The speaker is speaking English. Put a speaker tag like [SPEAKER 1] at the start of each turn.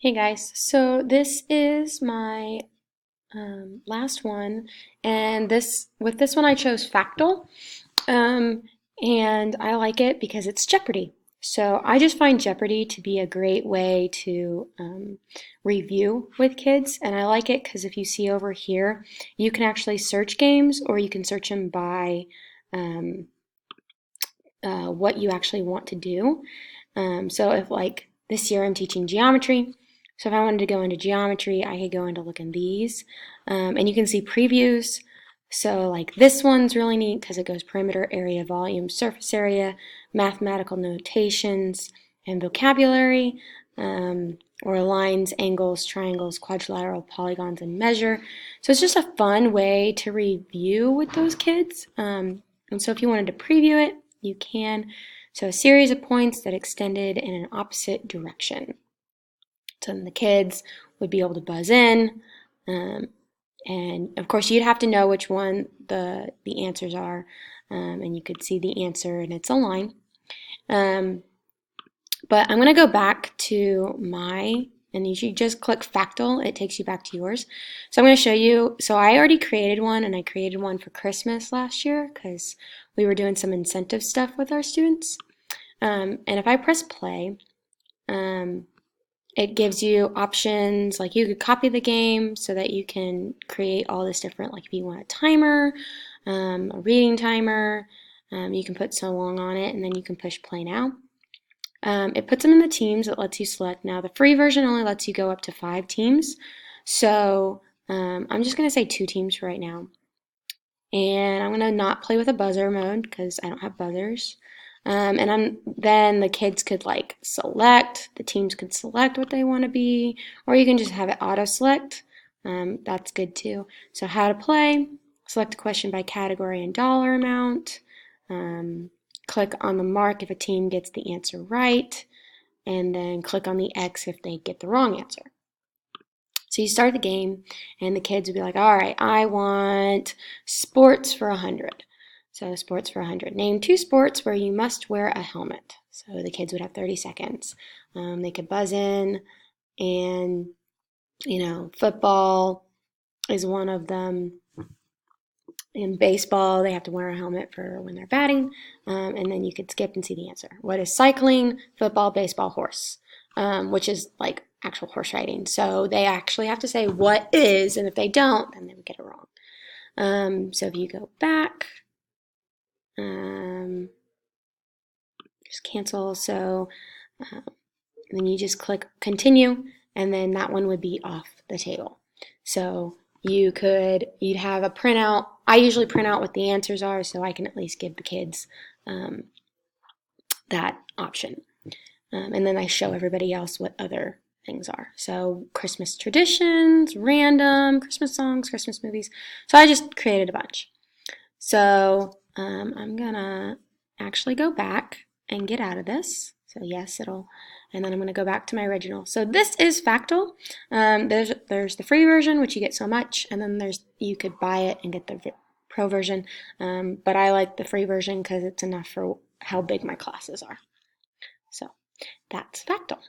[SPEAKER 1] Hey guys, so this is my last one, and with this one I chose Factile, um, and I like it because it's Jeopardy. So I just find Jeopardy to be a great way to review with kids, and I like it because if you see over here, you can actually search games, or you can search them by um, what you actually want to do. So if like this year I'm teaching geometry, so if I wanted to go into geometry, I could go into look in these, and you can see previews. So like this one's really neat because it goes perimeter, area, volume, surface area, mathematical notations, and vocabulary, or lines, angles, triangles, quadrilateral, polygons, and measure. So it's just a fun way to review with those kids. And so if you wanted to preview it, you can. So a series of points that extended in an opposite direction. So then the kids would be able to buzz in, um, and of course you'd have to know which one the answers are, and you could see the answer and it's a line. But I'm going to go back to and you should just click Factile. It takes you back to yours. So I'm going to show you. So I already created one, and I created one for Christmas last year because we were doing some incentive stuff with our students. And if I press play, it gives you options like you could copy the game so that you can create all this different, like if you want a timer, a reading timer, you can put so long on it, and then you can push play now. It puts them in the teams. It lets you select. Now, the free version only lets you go up to 5 teams. So I'm just going to say 2 teams for right now. And I'm going to not play with a buzzer mode because I don't have buzzers. Then the kids could like select, the teams could select what they want to be, or you can just have it auto select. That's good too. So how to play, select a question by category and dollar amount. Click on the mark if a team gets the answer right, and then click on the X if they get the wrong answer. So you start the game, and the kids would be like, all right, I want sports for 100. So sports for 100. Name 2 sports where you must wear a helmet. So the kids would have 30 seconds. They could buzz in, and, football is one of them. In baseball, they have to wear a helmet for when they're batting, and then you could skip and see the answer. What is cycling, football, baseball, horse, which is like actual horse riding. So they actually have to say what is, and if they don't, then they would get it wrong. So if you go back, just cancel. So then you just click continue, and then that one would be off the table. So you'd have a printout. I usually print out what the answers are so I can at least give the kids that option. And then I show everybody else what other things are. So Christmas traditions, random, Christmas songs, Christmas movies. So I just created a bunch. So I'm gonna actually go back and get out of this. So yes, and then I'm gonna go back to my original. So this is Factile. There's the free version, which you get so much, and then you could buy it and get the pro version. But I like the free version because it's enough for how big my classes are. So that's Factile.